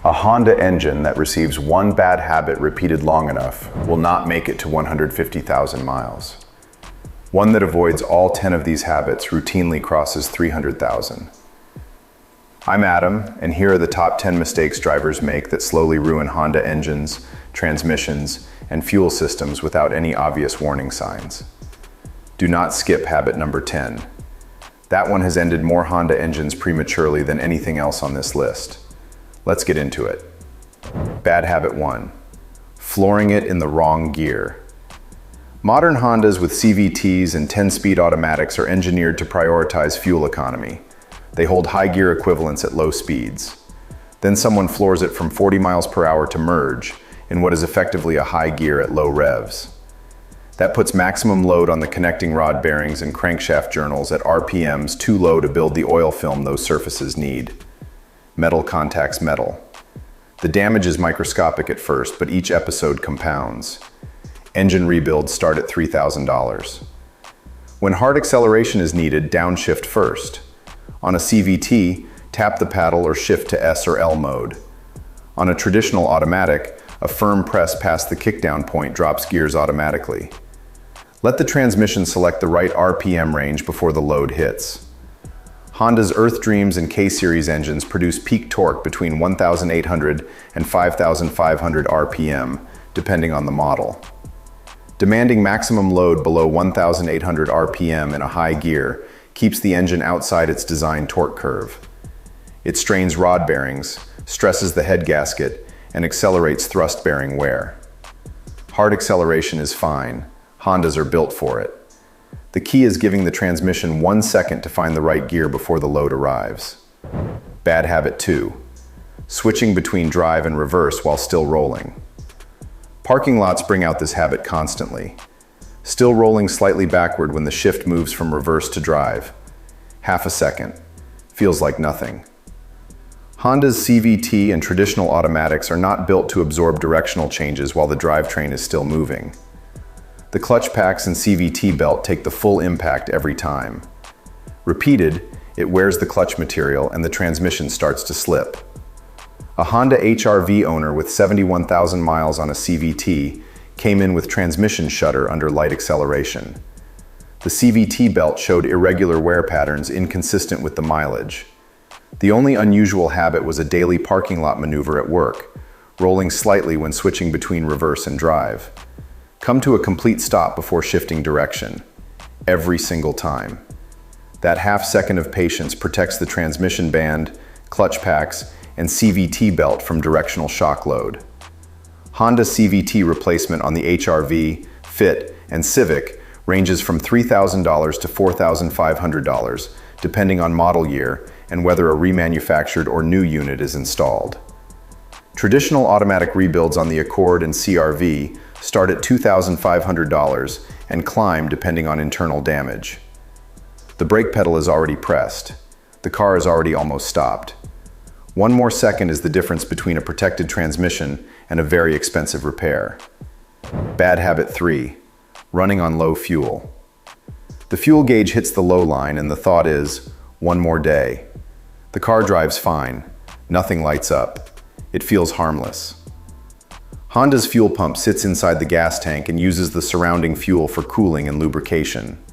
A Honda engine that receives one bad habit repeated long enough will not make it to 150,000 miles. One that avoids all 10 of these habits routinely crosses 300,000. I'm Adam, and here are the top 10 mistakes drivers make that slowly ruin Honda engines, transmissions, and fuel systems without any obvious warning signs. Do not skip habit number 10. That one has ended more Honda engines prematurely than anything else on this list. Let's get into it. Bad habit 1. Flooring it in the wrong gear. Modern Hondas with CVTs and 10-speed automatics are engineered to prioritize fuel economy. They hold high gear equivalents at low speeds. Then someone floors it from 40 miles per hour to merge in what is effectively a high gear at low revs. That puts maximum load on the connecting rod bearings and crankshaft journals at RPMs too low to build the oil film those surfaces need. Metal contacts metal. The damage is microscopic at first, but each episode compounds. Engine rebuilds start at $3,000. When hard acceleration is needed, downshift first. On a CVT, tap the paddle or shift to S or L mode. On a traditional automatic, a firm press past the kickdown point drops gears automatically. Let the transmission select the right RPM range before the load hits. Honda's Earth Dreams and K-Series engines produce peak torque between 1,800 and 5,500 RPM, depending on the model. Demanding maximum load below 1,800 RPM in a high gear keeps the engine outside its design torque curve. It strains rod bearings, stresses the head gasket, and accelerates thrust bearing wear. Hard acceleration is fine. Hondas are built for it. The key is giving the transmission 1 second to find the right gear before the load arrives. Bad habit 2. Switching between drive and reverse while still rolling. Parking lots bring out this habit constantly. Still rolling slightly backward when the shift moves from reverse to drive. Half a second. Feels like nothing. Honda's CVT and traditional automatics are not built to absorb directional changes while the drivetrain is still moving. The clutch packs and CVT belt take the full impact every time. Repeated, it wears the clutch material and the transmission starts to slip. A Honda HR-V owner with 71,000 miles on a CVT came in with transmission shudder under light acceleration. The CVT belt showed irregular wear patterns inconsistent with the mileage. The only unusual habit was a daily parking lot maneuver at work, rolling slightly when switching between reverse and drive. Come to a complete stop before shifting direction. Every single time. That half second of patience protects the transmission band, clutch packs, and CVT belt from directional shock load. Honda CVT replacement on the HR-V, Fit, and Civic ranges from $3,000 to $4,500, depending on model year and whether a remanufactured or new unit is installed. Traditional automatic rebuilds on the Accord and CR-V start at $2,500 and climb depending on internal damage. The brake pedal is already pressed. The car is already almost stopped. 1 more second is the difference between a protected transmission and a very expensive repair. Bad habit 3. Running on low fuel. The fuel gauge hits the low line and the thought is, one more day. The car drives fine. Nothing lights up. It feels harmless. Honda's fuel pump sits inside the gas tank and uses the surrounding fuel for cooling and lubrication.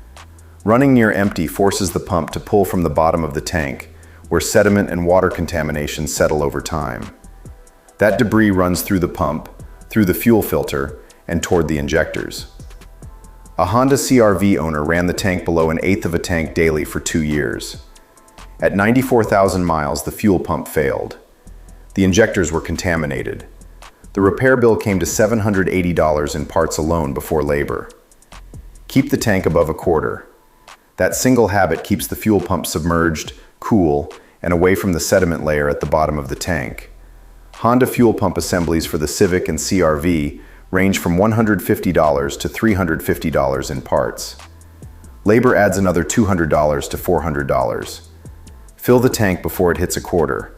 Running near empty forces the pump to pull from the bottom of the tank, where sediment and water contamination settle over time. That debris runs through the pump, through the fuel filter, and toward the injectors. A Honda CR-V owner ran the tank below 1/8 of a tank daily for 2 years. At 94,000 miles, the fuel pump failed. The injectors were contaminated. The repair bill came to $780 in parts alone before labor. Keep the tank above 1/4. That single habit keeps the fuel pump submerged, cool, and away from the sediment layer at the bottom of the tank. Honda fuel pump assemblies for the Civic and CR-V range from $150 to $350 in parts. Labor adds another $200 to $400. Fill the tank before it hits 1/4.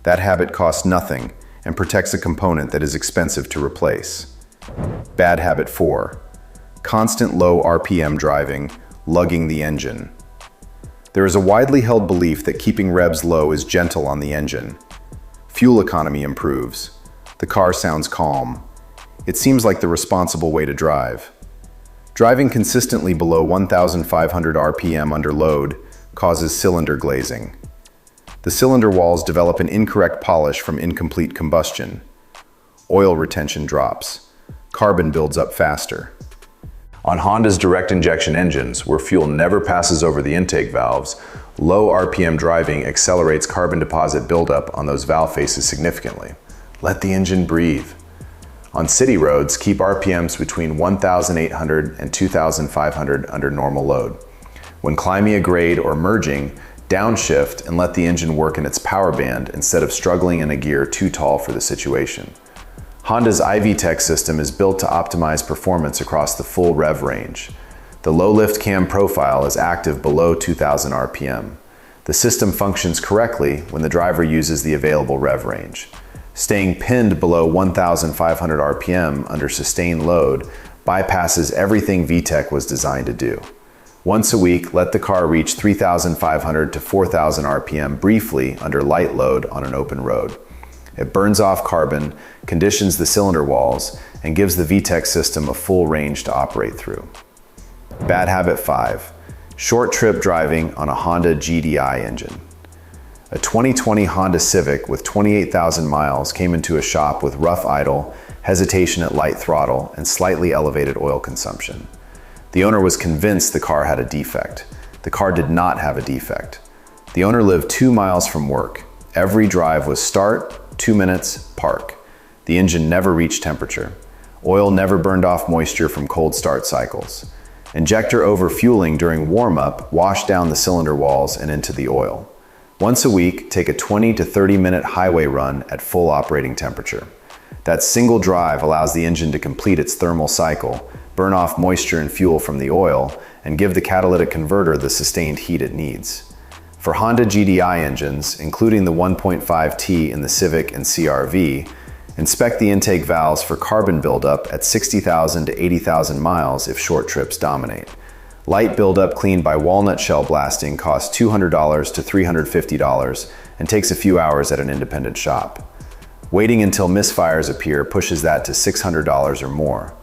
That habit costs nothing and protects a component that is expensive to replace. Bad habit 4. Constant low RPM driving, lugging the engine. There is a widely held belief that keeping revs low is gentle on the engine. Fuel economy improves. The car sounds calm. It seems like the responsible way to drive. Driving consistently below 1,500 RPM under load causes cylinder glazing. The cylinder walls develop an incorrect polish from incomplete combustion. Oil retention drops. Carbon builds up faster. On Honda's direct injection engines, where fuel never passes over the intake valves, low RPM driving accelerates carbon deposit buildup on those valve faces significantly. Let the engine breathe. On city roads, keep RPMs between 1,800 and 2,500 under normal load. When climbing a grade or merging, downshift and let the engine work in its power band instead of struggling in a gear too tall for the situation. Honda's iVTEC system is built to optimize performance across the full rev range. The low lift cam profile is active below 2,000 RPM. The system functions correctly when the driver uses the available rev range. Staying pinned below 1,500 RPM under sustained load bypasses everything VTEC was designed to do. Once a week, let the car reach 3,500 to 4,000 RPM briefly under light load on an open road. It burns off carbon, conditions the cylinder walls, and gives the VTEC system a full range to operate through. Bad habit 5. Short trip driving on a Honda GDI engine. A 2020 Honda Civic with 28,000 miles came into a shop with rough idle, hesitation at light throttle, and slightly elevated oil consumption. The owner was convinced the car had a defect. The car did not have a defect. The owner lived 2 miles from work. Every drive was start, 2 minutes, park. The engine never reached temperature. Oil never burned off moisture from cold start cycles. Injector overfueling during warm-up washed down the cylinder walls and into the oil. Once a week, take a 20 to 30 minute highway run at full operating temperature. That single drive allows the engine to complete its thermal cycle, burn off moisture and fuel from the oil, and give the catalytic converter the sustained heat it needs. For Honda GDI engines, including the 1.5T in the Civic and CR-V, inspect the intake valves for carbon buildup at 60,000 to 80,000 miles if short trips dominate. Light buildup cleaned by walnut shell blasting costs $200 to $350 and takes a few hours at an independent shop. Waiting until misfires appear pushes that to $600 or more.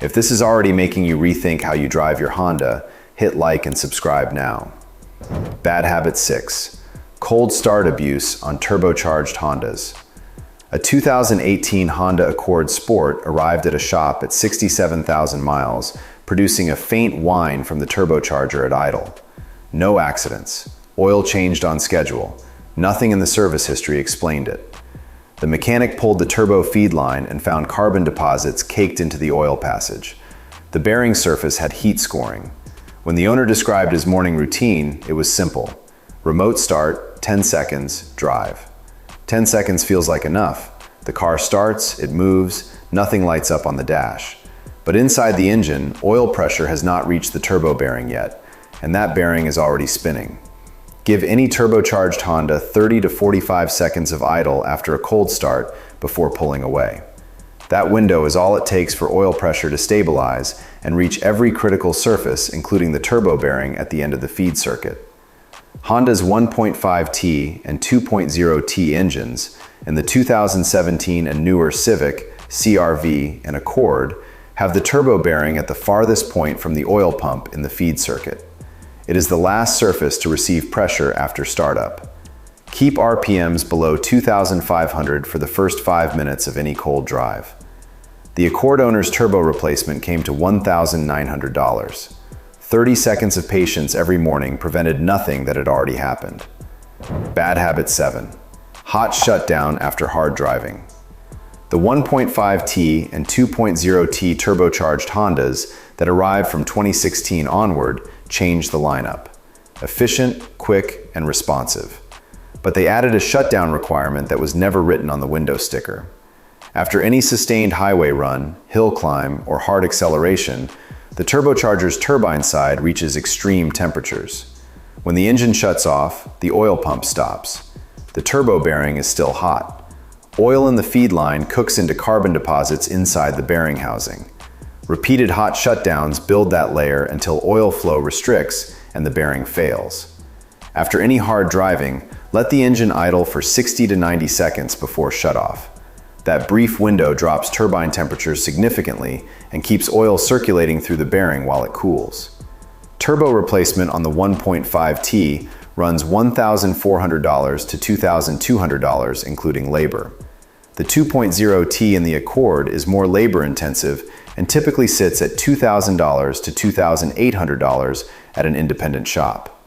If this is already making you rethink how you drive your Honda, hit like and subscribe now. Bad habit 6. Cold start abuse on turbocharged Hondas. A 2018 Honda Accord Sport arrived at a shop at 67,000 miles, producing a faint whine from the turbocharger at idle. No accidents. Oil changed on schedule. Nothing in the service history explained it. The mechanic pulled the turbo feed line and found carbon deposits caked into the oil passage. The bearing surface had heat scoring. When the owner described his morning routine, it was simple. Remote start, 10 seconds, drive. 10 seconds feels like enough. The car starts, it moves, nothing lights up on the dash. But inside the engine, oil pressure has not reached the turbo bearing yet, and that bearing is already spinning. Give any turbocharged Honda 30 to 45 seconds of idle after a cold start before pulling away. That window is all it takes for oil pressure to stabilize and reach every critical surface, including the turbo bearing at the end of the feed circuit. Honda's 1.5T and 2.0T engines in the 2017 and newer Civic, CR-V, and Accord have the turbo bearing at the farthest point from the oil pump in the feed circuit. It is the last surface to receive pressure after startup. Keep RPMs below 2,500 for the first 5 minutes of any cold drive. The Accord owner's turbo replacement came to $1,900. 30 seconds of patience every morning prevented nothing that had already happened. Bad habit 7. Hot shutdown after hard driving. The 1.5T and 2.0T turbocharged Hondas that arrived from 2016 onward changed the lineup. Efficient, quick, and responsive. But they added a shutdown requirement that was never written on the window sticker. After any sustained highway run, hill climb, or hard acceleration, the turbocharger's turbine side reaches extreme temperatures. When the engine shuts off, the oil pump stops. The turbo bearing is still hot. Oil in the feed line cooks into carbon deposits inside the bearing housing. Repeated hot shutdowns build that layer until oil flow restricts and the bearing fails. After any hard driving, Let the engine idle for 60 to 90 seconds before shutoff. That brief window drops turbine temperatures significantly and keeps oil circulating through the bearing while it cools. Turbo replacement on the 1.5T runs $1,400 to $2,200, including labor. The 2.0T in the Accord is more labor-intensive and typically sits at $2,000 to $2,800 at an independent shop.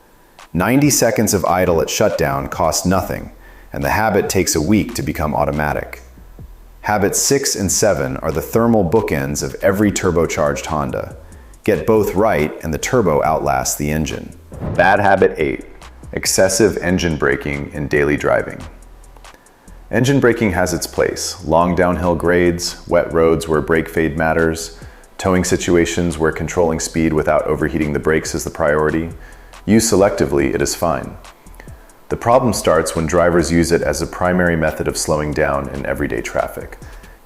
90 seconds of idle at shutdown cost nothing, and the habit takes a week to become automatic. Habits 6 and 7 are the thermal bookends of every turbocharged Honda. Get both right and the turbo outlasts the engine. Bad habit 8. Excessive engine braking in daily driving. Engine braking has its place. Long downhill grades, wet roads where brake fade matters, towing situations where controlling speed without overheating the brakes is the priority. Used selectively, it is fine. The problem starts when drivers use it as a primary method of slowing down in everyday traffic.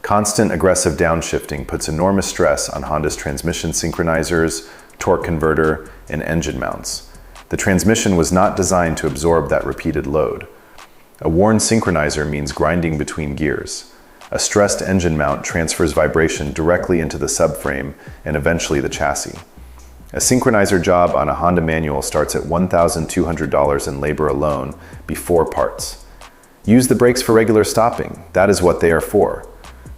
Constant aggressive downshifting puts enormous stress on Honda's transmission synchronizers, torque converter, and engine mounts. The transmission was not designed to absorb that repeated load. A worn synchronizer means grinding between gears. A stressed engine mount transfers vibration directly into the subframe and eventually the chassis. A synchronizer job on a Honda manual starts at $1,200 in labor alone before parts. Use the brakes for regular stopping. That is what they are for.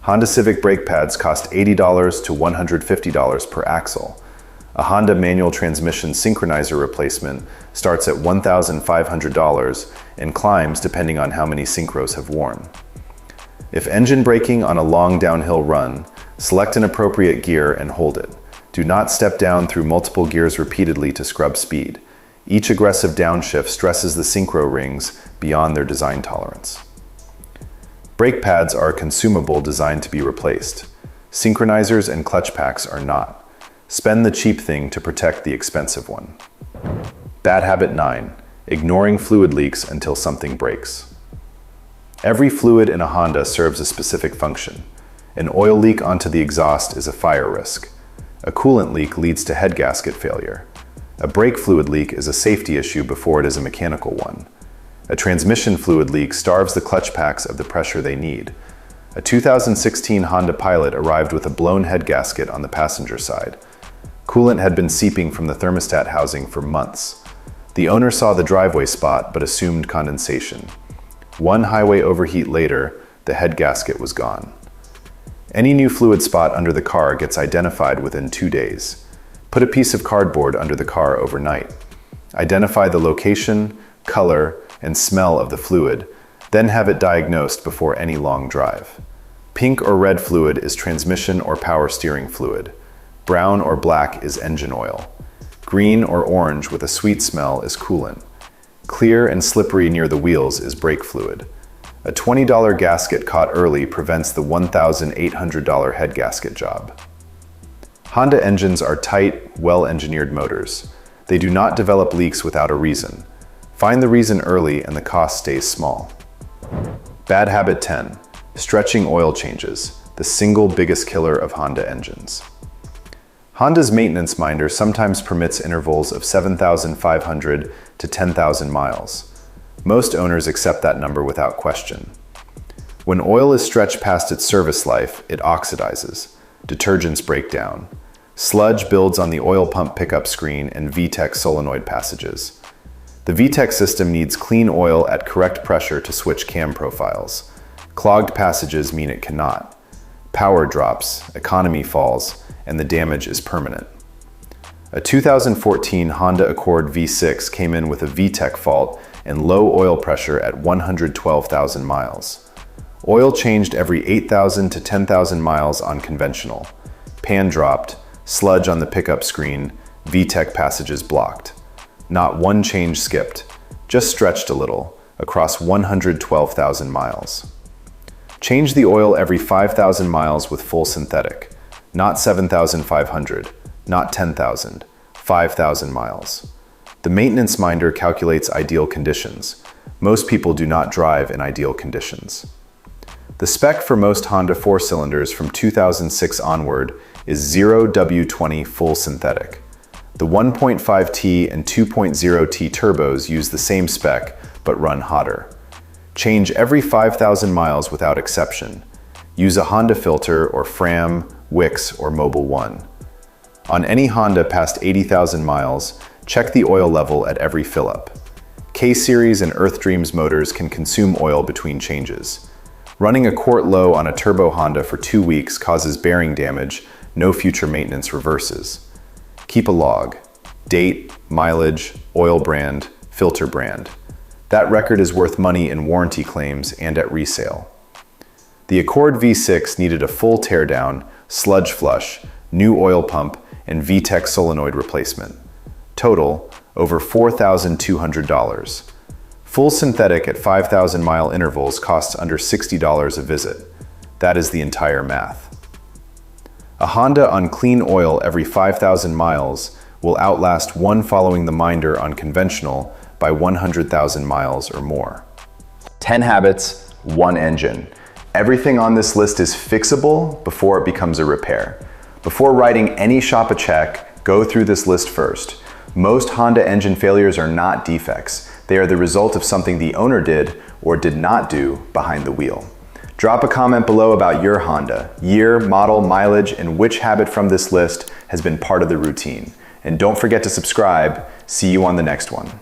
Honda Civic brake pads cost $80 to $150 per axle. A Honda manual transmission synchronizer replacement starts at $1,500 and climbs depending on how many synchros have worn. If engine braking on a long downhill run, select an appropriate gear and hold it. Do not step down through multiple gears repeatedly to scrub speed. Each aggressive downshift stresses the synchro rings beyond their design tolerance. Brake pads are a consumable designed to be replaced. Synchronizers and clutch packs are not. Spend the cheap thing to protect the expensive one. Bad habit 9. Ignoring fluid leaks until something breaks. Every fluid in a Honda serves a specific function. An oil leak onto the exhaust is a fire risk. A coolant leak leads to head gasket failure. A brake fluid leak is a safety issue before it is a mechanical one. A transmission fluid leak starves the clutch packs of the pressure they need. A 2016 Honda Pilot arrived with a blown head gasket on the passenger side. Coolant had been seeping from the thermostat housing for months. The owner saw the driveway spot but assumed condensation. One highway overheat later, the head gasket was gone. Any new fluid spot under the car gets identified within 2 days. Put a piece of cardboard under the car overnight. Identify the location, color, and smell of the fluid, then have it diagnosed before any long drive. Pink or red fluid is transmission or power steering fluid. Brown or black is engine oil. Green or orange with a sweet smell is coolant. Clear and slippery near the wheels is brake fluid. A $20 gasket caught early prevents the $1,800 head gasket job. Honda engines are tight, well-engineered motors. They do not develop leaks without a reason. Find the reason early and the cost stays small. Bad habit 10. Stretching oil changes, the single biggest killer of Honda engines. Honda's maintenance minder sometimes permits intervals of 7,500 to 10,000 miles. Most owners accept that number without question. When oil is stretched past its service life, it oxidizes. Detergents break down. Sludge builds on the oil pump pickup screen and VTEC solenoid passages. The VTEC system needs clean oil at correct pressure to switch cam profiles. Clogged passages mean it cannot. Power drops, economy falls, and the damage is permanent. A 2014 Honda Accord V6 came in with a VTEC fault and low oil pressure at 112,000 miles. Oil changed every 8,000 to 10,000 miles on conventional. Pan dropped, sludge on the pickup screen, VTEC passages blocked. Not one change skipped, just stretched a little, across 112,000 miles. Change the oil every 5,000 miles with full synthetic, not 7,500, not 10,000, 5,000 miles. The maintenance minder calculates ideal conditions. Most people do not drive in ideal conditions. The spec for most Honda 4-cylinders from 2006 onward is 0W20 full synthetic. The 1.5T and 2.0T turbos use the same spec, but run hotter. Change every 5,000 miles without exception. Use a Honda filter or Fram, Wix, or Mobil 1. On any Honda past 80,000 miles, check the oil level at every fill-up. K-Series and Earth Dreams motors can consume oil between changes. Running a quart low on a turbo Honda for 2 weeks causes bearing damage, no future maintenance reverses. Keep a log. Date, mileage, oil brand, filter brand. That record is worth money in warranty claims and at resale. The Accord V6 needed a full teardown, sludge flush, new oil pump, and VTEC solenoid replacement. Total, over $4,200. Full synthetic at 5,000 mile intervals costs under $60 a visit. That is the entire math. A Honda on clean oil every 5,000 miles will outlast one following the Minder on conventional by 100,000 miles or more. 10 habits, 1 engine. Everything on this list is fixable before it becomes a repair. Before writing any shop a check, go through this list first. Most Honda engine failures are not defects. They are the result of something the owner did or did not do behind the wheel. Drop a comment below about your Honda, year, model, mileage, and which habit from this list has been part of the routine. And don't forget to subscribe. See you on the next one.